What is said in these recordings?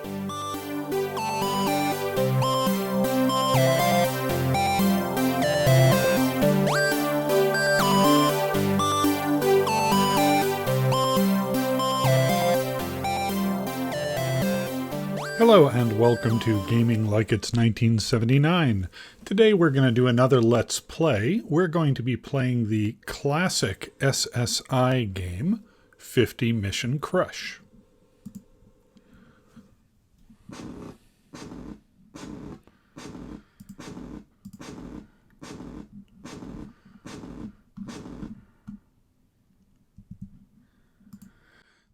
Hello and welcome to Gaming Like It's 1979. Today we're going to do another Let's Play. We're going to be playing the classic SSI game, 50 Mission Crush.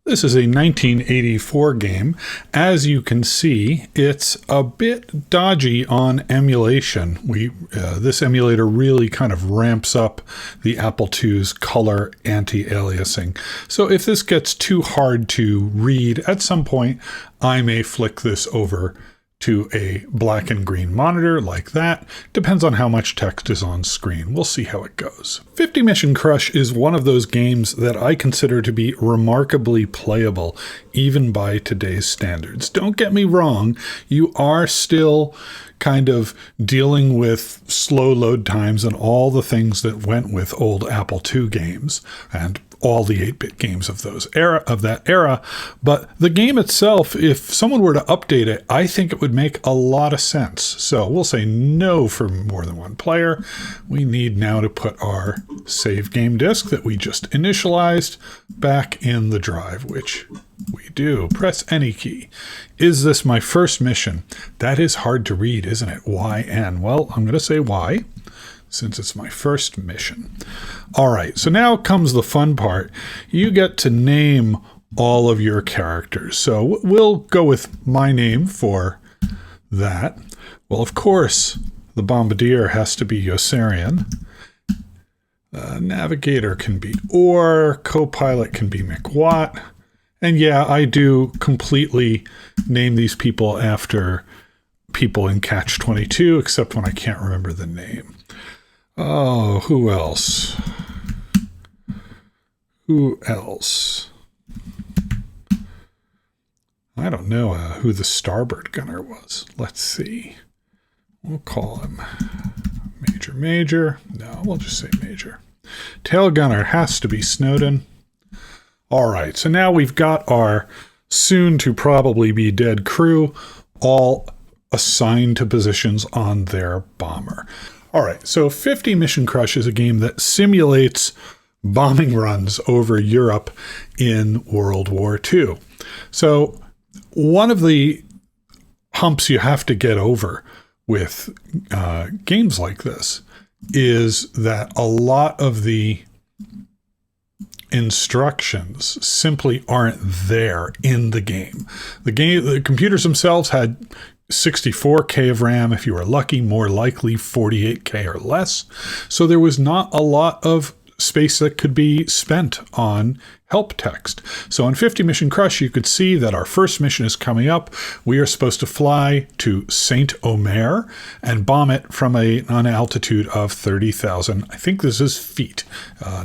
This is a 1984 game. As you can see, it's a bit dodgy on emulation. This emulator really kind of ramps up the Apple II's color anti-aliasing. So if this gets too hard to read at some point, I may flick this over to a black and green monitor like that. Depends on how much text is on screen. We'll see how it goes. 50 Mission Crush is one of those games that I consider to be remarkably playable, even by today's standards. Don't get me wrong, you are still kind of dealing with slow load times and all the things that went with old Apple II games and all the 8-bit games of that era. But the game itself, if someone were to update it, I think it would make a lot of sense. So we'll say no for more than one player. We need now to put our save game disk that we just initialized back in the drive, which we do. Press any key. Is this my first mission? That is hard to read, isn't it? YN. Well, I'm going to say Y, since it's my first mission. All right, so now comes the fun part. You get to name all of your characters. So we'll go with my name for that. Well, of course, the bombardier has to be Yossarian. Navigator can be Orr. Co-pilot can be McWatt. And yeah, I do completely name these people after people in Catch-22, except when I can't remember the name. Oh, who else? Who else? I don't know who the starboard gunner was. Let's see. We'll call him Major. No, we'll just say Major. Tail gunner has to be Snowden. All right, so now we've got our soon-to-probably-be-dead crew all assigned to positions on their bomber. All right, so 50 Mission Crush is a game that simulates bombing runs over Europe in World War II. So one of the humps you have to get over with games like this is that a lot of the instructions simply aren't there in the game. The computers themselves had 64K of RAM, if you were lucky, more likely 48K or less. So there was not a lot of space that could be spent on help text. So in 50 Mission Crush, you could see that our first mission is coming up. We are supposed to fly to Saint Omer and bomb it from an altitude of 30,000. I think this is feet,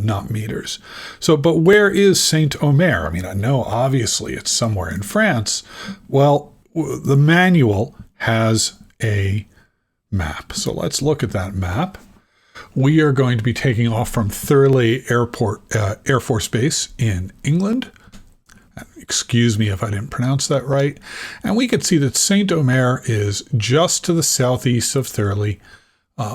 not meters. So, but where is Saint Omer? I mean, I know obviously it's somewhere in France. Well, the manual has a map. So let's look at that map. We are going to be taking off from Thurley Airport, Air Force Base in England. Excuse me if I didn't pronounce that right. And we could see that Saint Omer is just to the southeast of Thurley,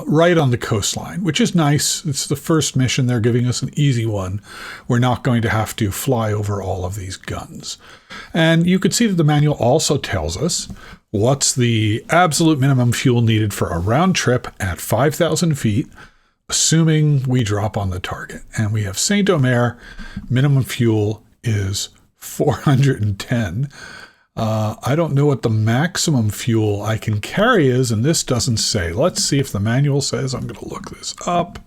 right on the coastline, which is nice. It's the first mission. They're giving us an easy one. We're not going to have to fly over all of these guns. And you could see that the manual also tells us what's the absolute minimum fuel needed for a round trip at 5,000 feet, assuming we drop on the target. And we have Saint Omer, minimum fuel is 410. I don't know what the maximum fuel I can carry is, and this doesn't say. Let's see if the manual says. I'm going to look this up.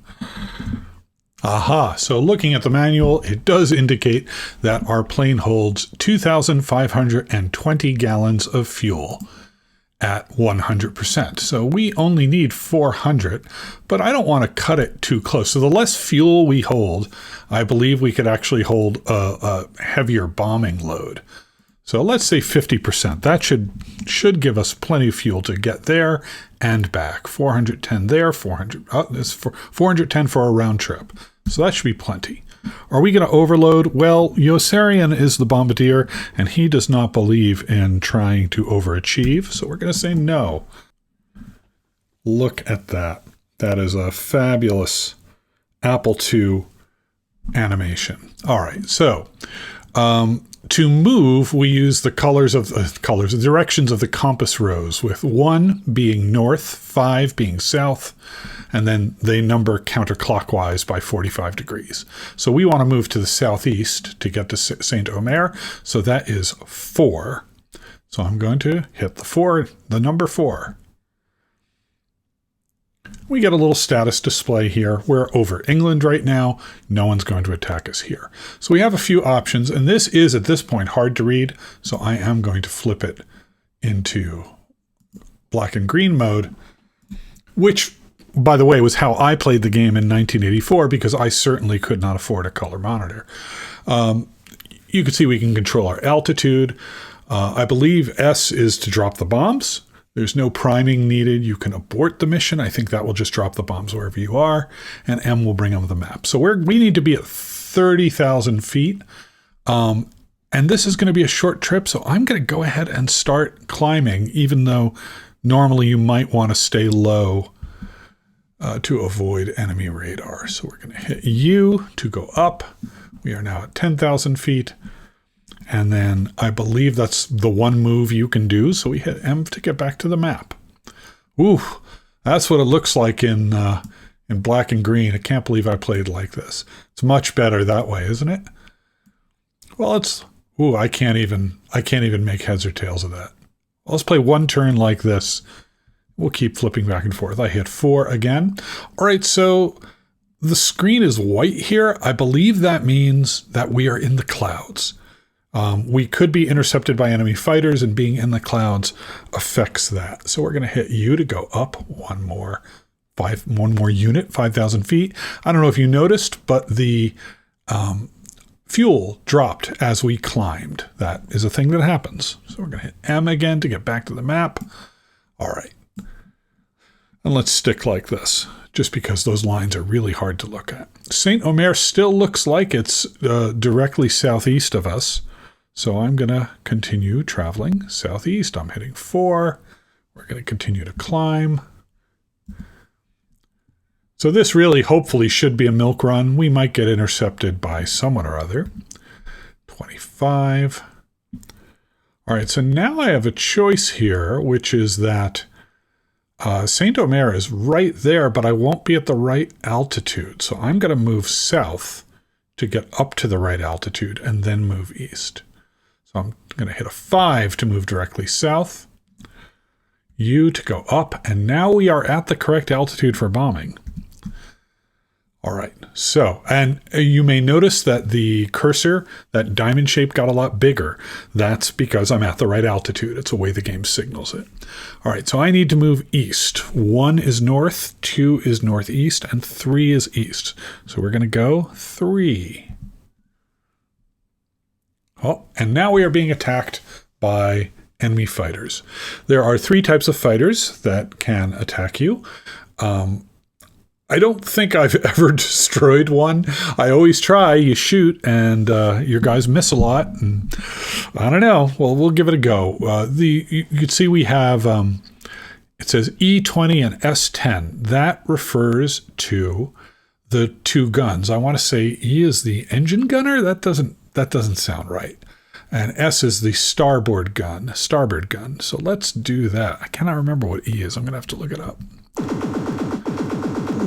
Aha, so looking at the manual, it does indicate that our plane holds 2,520 gallons of fuel at 100%. So we only need 400, but I don't want to cut it too close. So the less fuel we hold, I believe we could actually hold a heavier bombing load. So let's say 50%. That should give us plenty of fuel to get there and back. 410 there, 400. Oh, this 410 for a round trip. So that should be plenty. Are we going to overload? Well, Yossarian is the bombardier, and he does not believe in trying to overachieve. So we're going to say no. Look at that. That is a fabulous Apple II animation. All right, so to move, we use the the directions of the compass rose, with 1 being north, 5 being south, and then they number counterclockwise by 45 degrees. So we want to move to the southeast to get to Saint Omer, so that is 4. So I'm going to hit the number 4. We get a little status display here. We're over England right now. No one's going to attack us here. So we have a few options, and this is at this point hard to read, so I am going to flip it into black and green mode, which, by the way, was how I played the game in 1984, because I certainly could not afford a color monitor. You can see we can control our altitude. I believe S is to drop the bombs. There's no priming needed. You can abort the mission. I think that will just drop the bombs wherever you are. And M will bring them the map. So we need to be at 30,000 feet. And this is going to be a short trip. So I'm going to go ahead and start climbing, even though normally you might want to stay low to avoid enemy radar. So we're going to hit U to go up. We are now at 10,000 feet. And then I believe that's the one move you can do. So we hit M to get back to the map. Ooh, that's what it looks like in black and green. I can't believe I played like this. It's much better that way, isn't it? Well, I can't even make heads or tails of that. Well, let's play one turn like this. We'll keep flipping back and forth. I hit 4 again. All right, so the screen is white here. I believe that means that we are in the clouds. We could be intercepted by enemy fighters, and being in the clouds affects that. So we're going to hit U to go up one more unit, 5,000 feet. I don't know if you noticed, but the fuel dropped as we climbed. That is a thing that happens. So we're going to hit M again to get back to the map. All right. And let's stick like this, just because those lines are really hard to look at. Saint Omer still looks like it's directly southeast of us. So I'm going to continue traveling southeast. I'm hitting 4. We're going to continue to climb. So this really, hopefully, should be a milk run. We might get intercepted by someone or other. 25. All right, so now I have a choice here, which is that Saint Omer is right there, but I won't be at the right altitude. So I'm going to move south to get up to the right altitude and then move east. So I'm going to hit a 5 to move directly south, U to go up, and now we are at the correct altitude for bombing. All right, so, and you may notice that the cursor, that diamond shape, got a lot bigger. That's because I'm at the right altitude. It's the way the game signals it. All right, so I need to move east. 1 is north, 2 is northeast, and 3 is east. So we're going to go 3. Oh, and now we are being attacked by enemy fighters. There are 3 types of fighters that can attack you. I don't think I've ever destroyed one. I always try. You shoot, and your guys miss a lot. And I don't know. Well, we'll give it a go. You can see we have, it says E20 and S10. That refers to the 2 guns. I want to say E is the engine gunner. That doesn't sound right. And S is the starboard gun. So let's do that. I cannot remember what E is. I'm going to have to look it up.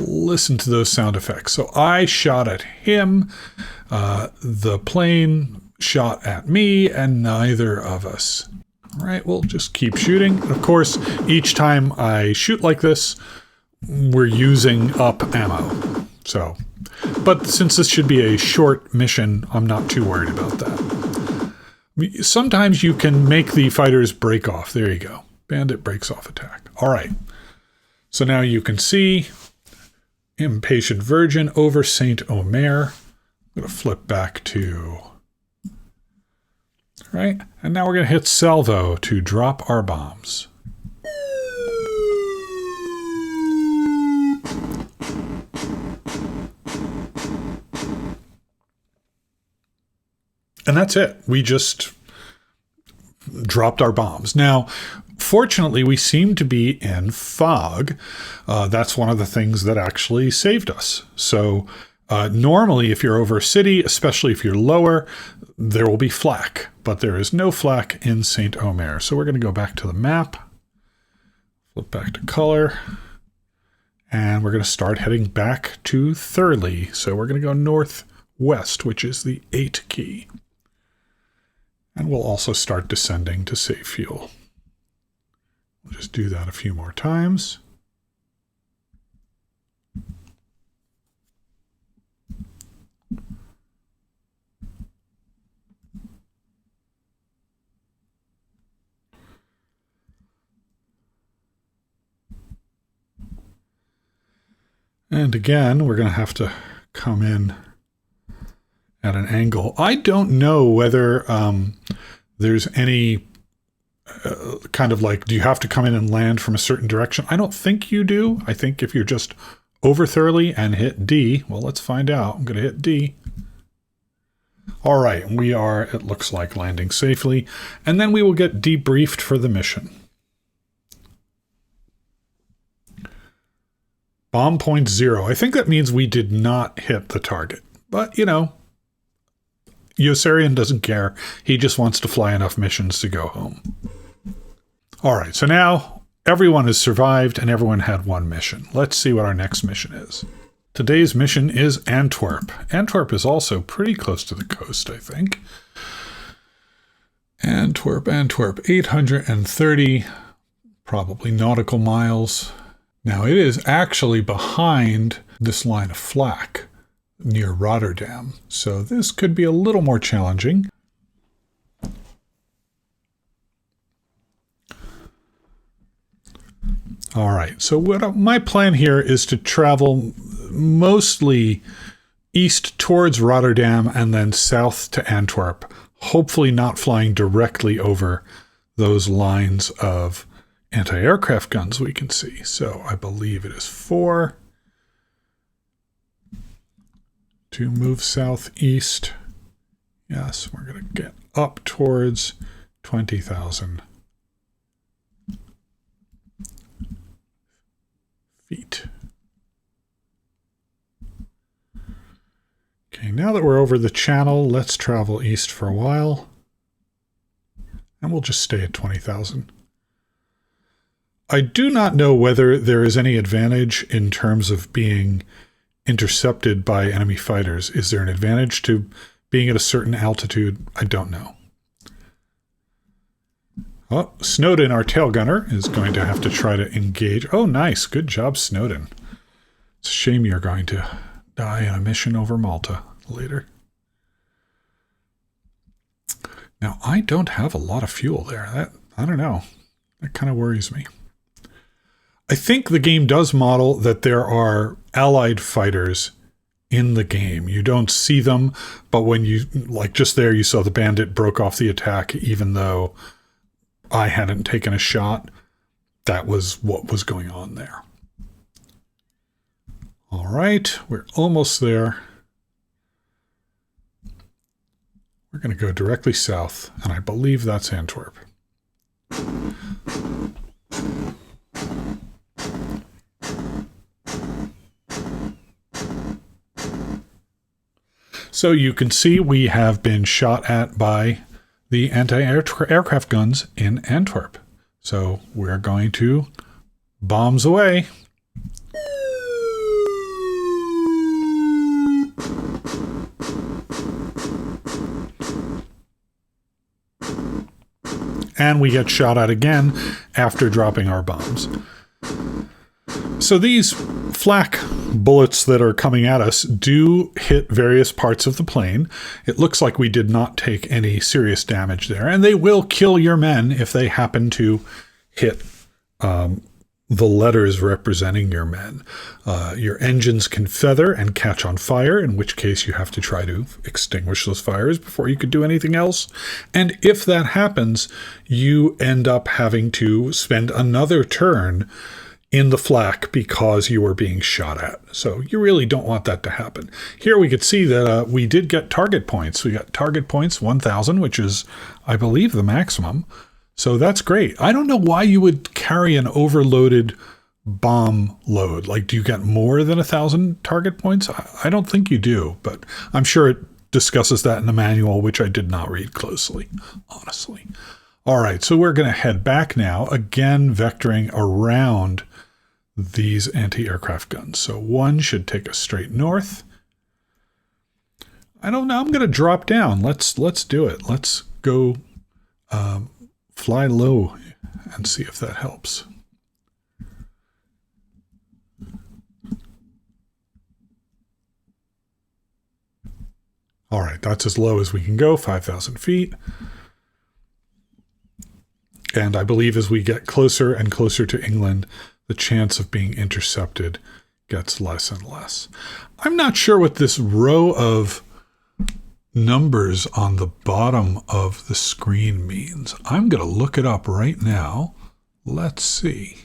Listen to those sound effects. So I shot at him. The plane shot at me, and neither of us. All right, we'll just keep shooting. Of course, each time I shoot like this, we're using up ammo. So, but since this should be a short mission, I'm not too worried about that. Sometimes you can make the fighters break off. There you go. Bandit breaks off attack. All right. So now you can see Impatient Virgin over Saint Omer. I'm going to flip back to right? And now we're going to hit salvo to drop our bombs. And that's it. We just dropped our bombs. Now, fortunately, we seem to be in fog. That's one of the things that actually saved us. So normally, if you're over a city, especially if you're lower, there will be flak. But there is no flak in St. Omer. So we're going to go back to the map. Flip back to color. And we're going to start heading back to Thurley. So we're going to go northwest, which is the 8 key. And we'll also start descending to save fuel. We'll just do that a few more times. And again, we're going to have to come in at an angle. I don't know whether there's any kind of like, do you have to come in and land from a certain direction? I don't think you do. I think if you're just over Thurley and hit D, well, let's find out. I'm going to hit D. All right, we are, it looks like, landing safely. And then we will get debriefed for the mission. Bomb point 0. I think that means we did not hit the target. But, you know, Yossarian doesn't care. He just wants to fly enough missions to go home. All right, so now everyone has survived and everyone had one mission. Let's see what our next mission is. Today's mission is Antwerp. Antwerp is also pretty close to the coast, I think. Antwerp, 830, probably nautical miles. Now, it is actually behind this line of flak near Rotterdam, so this could be a little more challenging. All right, so my plan here is to travel mostly east towards Rotterdam and then south to Antwerp, hopefully not flying directly over those lines of anti-aircraft guns we can see. So I believe it is 4 to move southeast. Yes, we're going to get up towards 20,000 feet. Okay, now that we're over the channel, let's travel east for a while. And we'll just stay at 20,000. I do not know whether there is any advantage in terms of being intercepted by enemy fighters. Is there an advantage to being at a certain altitude? I don't know. Oh, Snowden, our tail gunner, is going to have to try to engage. Oh, nice. Good job, Snowden. It's a shame you're going to die in a mission over Malta later. Now, I don't have a lot of fuel there. I don't know. That kind of worries me. I think the game does model that there are allied fighters in the game. You don't see them, but when you, like just there, you saw the bandit broke off the attack, even though I hadn't taken a shot. That was what was going on there. All right, we're almost there. We're going to go directly south, and I believe that's Antwerp. So you can see we have been shot at by the anti-aircraft guns in Antwerp. So we're going to bombs away. And we get shot at again after dropping our bombs. So these flak bullets that are coming at us do hit various parts of the plane. It looks like we did not take any serious damage there, and they will kill your men if they happen to hit the letters representing your men. Your engines can feather and catch on fire, in which case you have to try to extinguish those fires before you could do anything else. And if that happens, you end up having to spend another turn in the flak because you were being shot at. So you really don't want that to happen. Here we could see that we did get target points. We got target points 1,000, which is, I believe, the maximum. So that's great. I don't know why you would carry an overloaded bomb load. Like, do you get more than 1,000 target points? I don't think you do, but I'm sure it discusses that in the manual, which I did not read closely, honestly. All right, so we're going to head back now, again vectoring around these anti-aircraft guns. So one should take us straight north. I don't know. I'm going to drop down. Let's do it. Let's go fly low and see if that helps. All right, that's as low as we can go, 5,000 feet. And I believe as we get closer and closer to England, the chance of being intercepted gets less and less. I'm not sure what this row of numbers on the bottom of the screen means. I'm going to look it up right now. Let's see.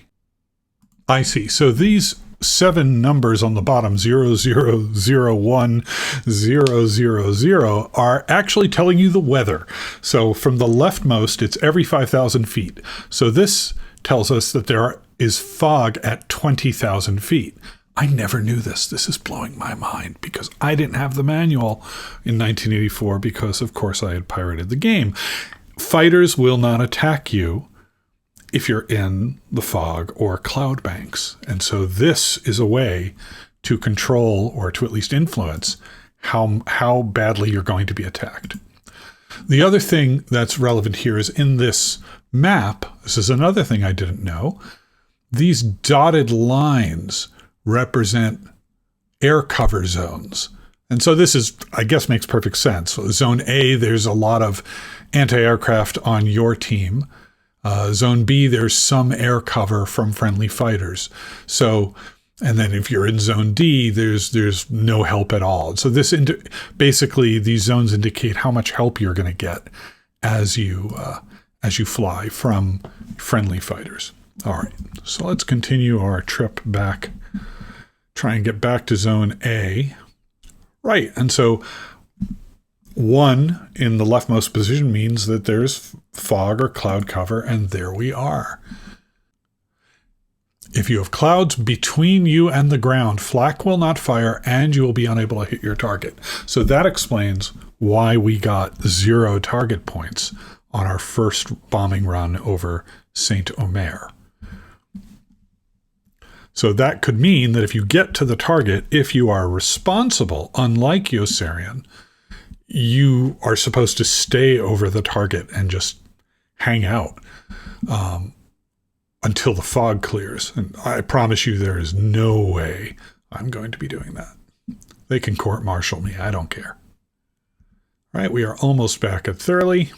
I see. So these 7 numbers on the bottom, 0001, 000, are actually telling you the weather. So from the leftmost, it's every 5,000 feet. So this tells us that there is fog at 20,000 feet. I never knew this. This is blowing my mind because I didn't have the manual in 1984 because, of course, I had pirated the game. Fighters will not attack you if you're in the fog or cloud banks. And so this is a way to control or to at least influence how badly you're going to be attacked. The other thing that's relevant here is in this map, this is another thing I didn't know, these dotted lines represent air cover zones. And so this is, I guess, makes perfect sense. So Zone A, there's a lot of anti-aircraft on your team. Zone B, there's some air cover from friendly fighters. So, and then if you're in Zone D, there's no help at all. So this basically these zones indicate how much help you're going to get as you fly from friendly fighters. All right, so let's continue our trip back. Try and get back to Zone A. Right, and so 1 in the leftmost position means that there's fog or cloud cover, and there we are. If you have clouds between you and the ground, flak will not fire, and you will be unable to hit your target. So that explains why we got 0 target points on our first bombing run over Saint-Omer. So that could mean that if you get to the target, if you are responsible, unlike Yossarian, you are supposed to stay over the target and just hang out until the fog clears. And I promise you there is no way I'm going to be doing that. They can court-martial me. I don't care. All right, we are almost back at Thurley.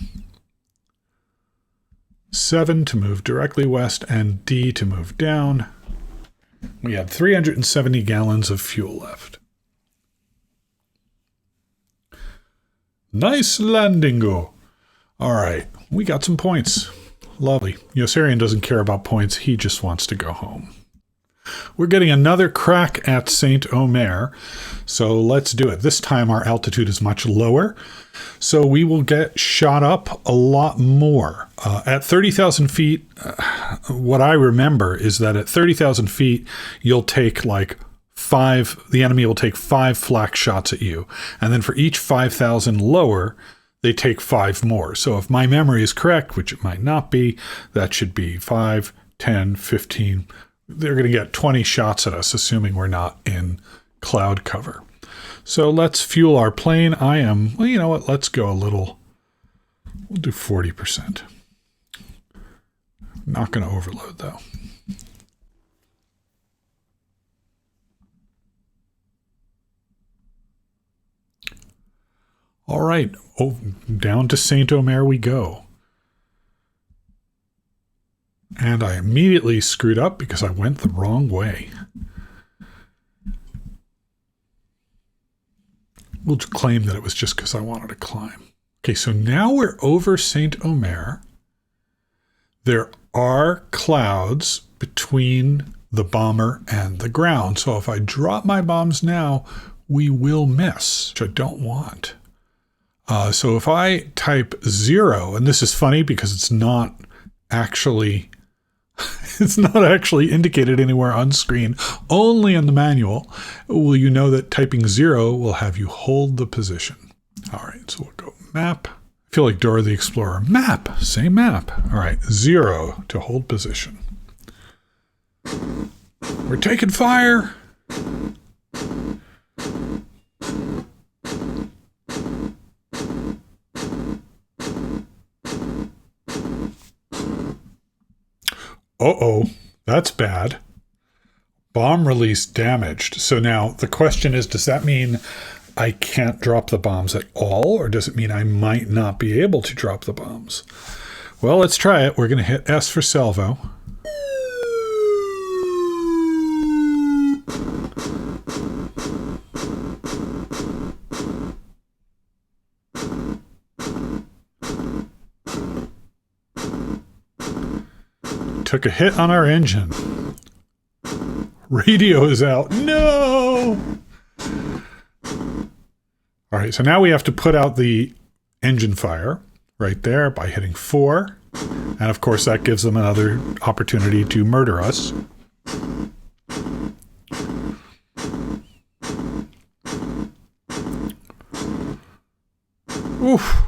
7 to move directly west and D to move down. We had 370 gallons of fuel left. Nice landingo. All right, we got some points. Lovely. Yossarian doesn't care about points. He just wants to go home. We're getting another crack at Saint-Omer, so let's do it. This time our altitude is much lower, so we will get shot up a lot more. At 30,000 feet, what I remember is that at 30,000 feet, you'll take like 5, the enemy will take 5 flak shots at you, and then for each 5,000 lower, they take 5 more. So if my memory is correct, which it might not be, that should be 5, 10, 15. They're going to get 20 shots at us, assuming we're not in cloud cover. So let's fuel our plane. Well, you know what? Let's go a little. We'll do 40%. Not going to overload, though. All right. Oh, down to Saint-Omer we go. And I immediately screwed up because I went the wrong way. We'll claim that it was just because I wanted to climb. Okay, so now we're over Saint Omer. There are clouds between the bomber and the ground. So if I drop my bombs now, we will miss, which I don't want. So if I type 0, and this is funny because it's not actually indicated anywhere on screen, only in the manual, will you know that typing 0 will have you hold the position. All right, so we'll go map. I feel like Dora the Explorer. Map, say map. All right, 0 to hold position. We're taking fire. Uh-oh, that's bad. Bomb release damaged. So now the question is, does that mean I can't drop the bombs at all, or does it mean I might not be able to drop the bombs? Well, let's try it. We're going to hit S for salvo. Took a hit on our engine. Radio is out. No! All right, so now we have to put out the engine fire right there by hitting 4. And of course, that gives them another opportunity to murder us. Oof.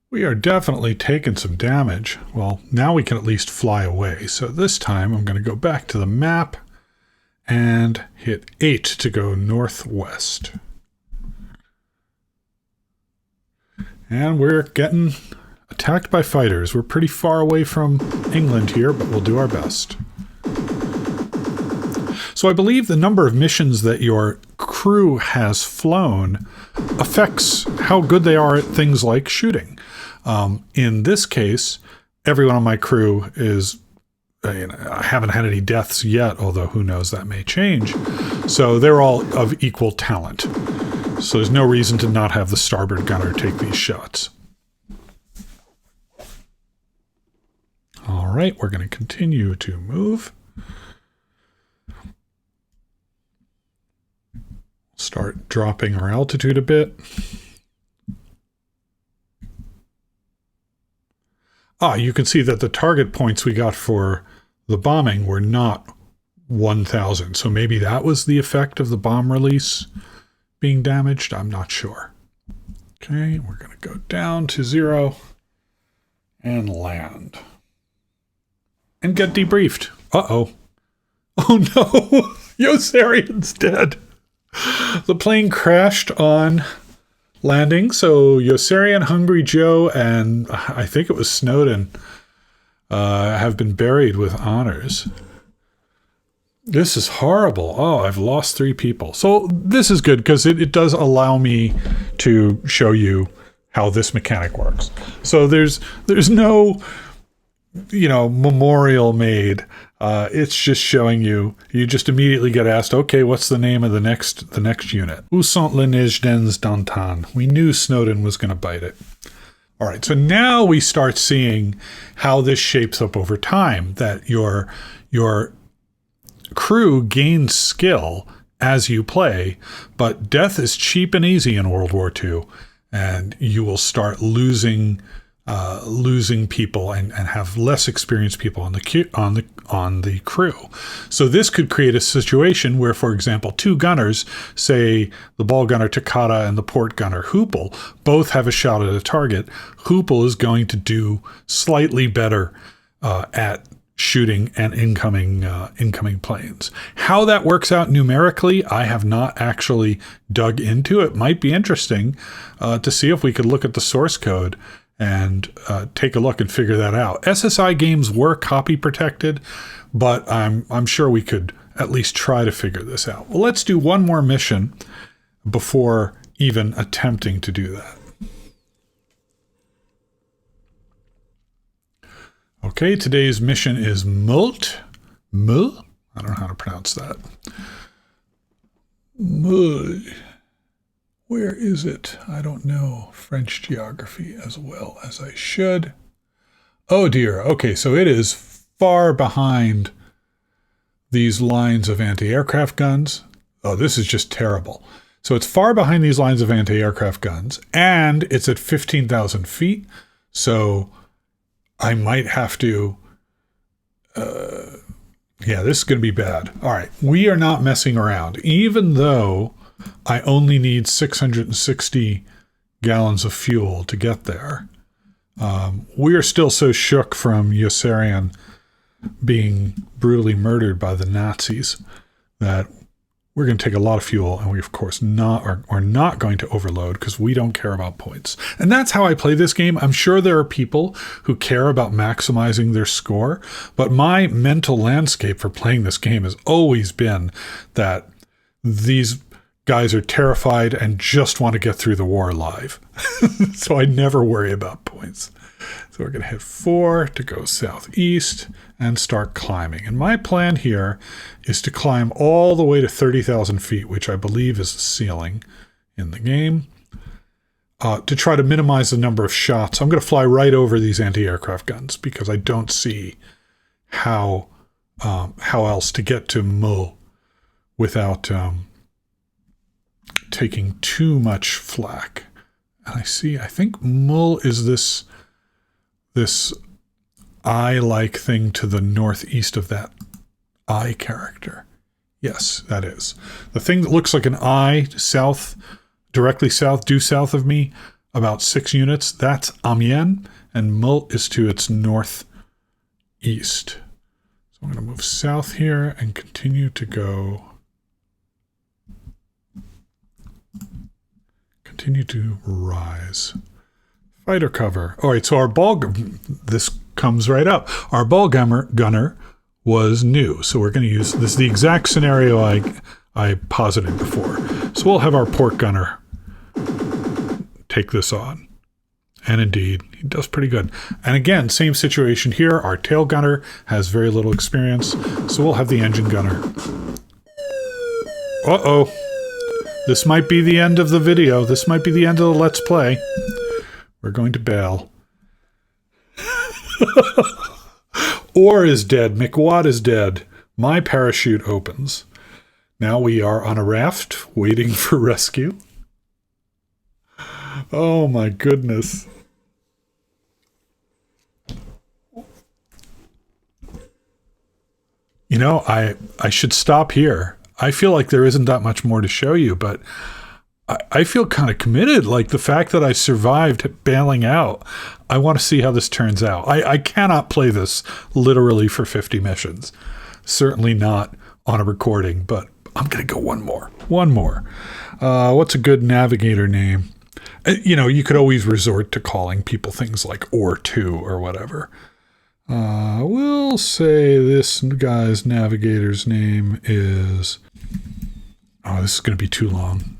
We are definitely taking some damage. Well, now we can at least fly away. So this time I'm going to go back to the map and hit 8 to go northwest. And we're getting attacked by fighters. We're pretty far away from England here, but we'll do our best. So I believe the number of missions that your crew has flown affects how good they are at things like shooting. In this case, everyone on my crew is, I haven't had any deaths yet, although who knows, that may change. So they're all of equal talent. So there's no reason to not have the starboard gunner take these shots. All right, we're going to continue to move. Start dropping our altitude a bit. You can see that the target points we got for the bombing were not 1,000. So maybe that was the effect of the bomb release being damaged. I'm not sure. Okay, we're going to go down to 0 and land. And get debriefed. Uh-oh. Oh no! Yossarian's dead. The plane crashed on landing, so Yossarian, Hungry Joe, and I think it was Snowden have been buried with honors. This is horrible. Oh, I've lost 3 people. So this is good because it does allow me to show you how this mechanic works. So there's no, memorial made. It's just showing you just immediately get asked, okay, what's the name of the next unit? Où sont les neiges d'antan? We knew Snowden was going to bite it. All right, so now we start seeing how this shapes up over time, that your crew gains skill as you play, but death is cheap and easy in World War II, and you will start losing people and have less experienced people on the crew. So this could create a situation where, for example, 2 gunners, say the ball gunner Takata and the port gunner Hoople, both have a shot at a target. Hoople is going to do slightly better at shooting and incoming planes. How that works out numerically, I have not actually dug into. It might be interesting to see if we could look at the source code and take a look and figure that out. SSI games were copy protected, but I'm sure we could at least try to figure this out. Well, let's do one more mission before even attempting to do that. Okay, today's mission is Mult. Mul? I don't know how to pronounce that. Mul. Where is it? I don't know French geography as well as I should. Oh dear. Okay, so it is far behind these lines of anti-aircraft guns. Oh, this is just terrible. So it's far behind these lines of anti-aircraft guns, and it's at 15,000 feet. So I might have to... yeah, this is going to be bad. All right, we are not messing around. Even though I only need 660 gallons of fuel to get there, we are still so shook from Yossarian being brutally murdered by the Nazis that we're going to take a lot of fuel, and we of course are not going to overload because we don't care about points. And that's how I play this game. I'm sure there are people who care about maximizing their score, but my mental landscape for playing this game has always been that these guys are terrified and just want to get through the war alive. So I never worry about points. So we're going to hit 4 to go southeast and start climbing. And my plan here is to climb all the way to 30,000 feet, which I believe is the ceiling in the game, to try to minimize the number of shots. I'm going to fly right over these anti-aircraft guns because I don't see how else to get to Mul without taking too much flak. And I think Mul is this eye-like thing to the northeast of that eye character. Yes, that is. The thing that looks like an eye directly south, due south of me, about 6 units, that's Amiens, and Mul is to its northeast. So I'm going to move south here and continue to go... Continue to rise. Fighter cover. All right, so our this comes right up. Our ball gunner was new, so we're going to use this is the exact scenario I posited before. So we'll have our port gunner take this on. And indeed, he does pretty good. And again, same situation here. Our tail gunner has very little experience, so we'll have the engine gunner. Uh-oh. This might be the end of the video. This might be the end of the Let's Play. We're going to bail. Orr is dead. McWatt is dead. My parachute opens. Now we are on a raft waiting for rescue. Oh my goodness. You know, I should stop here. I feel like there isn't that much more to show you, but I feel kind of committed. Like the fact that I survived bailing out, I want to see how this turns out. I cannot play this literally for 50 missions. Certainly not on a recording, but I'm going to go one more. What's a good navigator name? You know, you could always resort to calling people things like Or2 or whatever. We'll say this guy's navigator's name is... Oh, this is going to be too long.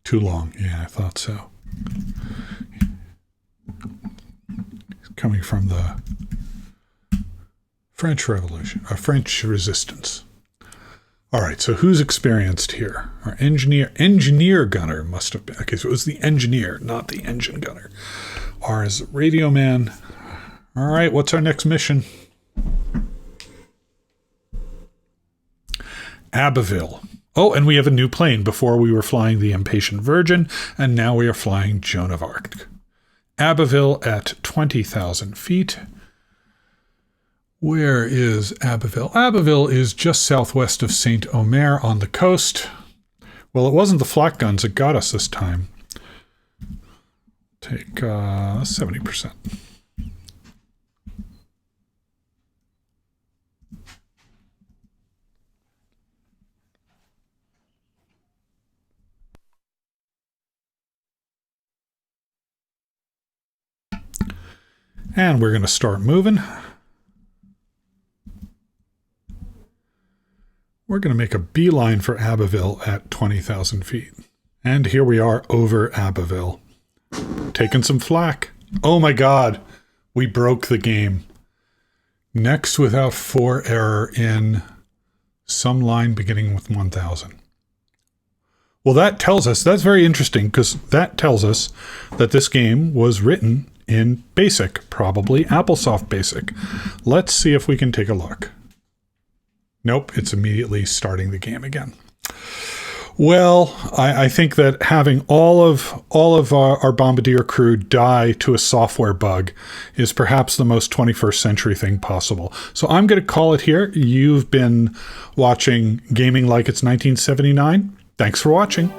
Too long. Yeah, I thought so. He's coming from the French Revolution, French Resistance. All right, so who's experienced here? Our engineer gunner must have been. Okay, so it was the engineer, not the engine gunner. R is radio man. All right, what's our next mission? Abbeville. Oh, and we have a new plane. Before we were flying the Impatient Virgin, and now we are flying Joan of Arc. Abbeville at 20,000 feet. Where is Abbeville? Abbeville is just southwest of Saint-Omer on the coast. Well, it wasn't the flak guns that got us this time. Take 70%. And we're going to start moving. We're going to make a beeline for Abbeville at 20,000 feet. And here we are over Abbeville. taking some flack. Oh my God, we broke the game. Next without 4 error in some line beginning with 1000. Well, that tells us, that's very interesting, because that tells us that this game was written in BASIC, probably AppleSoft BASIC. Let's see if we can take a look. Nope, it's immediately starting the game again. Well, I think that having all of our bombardier crew die to a software bug is perhaps the most 21st century thing possible. So I'm going to call it here. You've been watching Gaming Like It's 1979. Thanks for watching.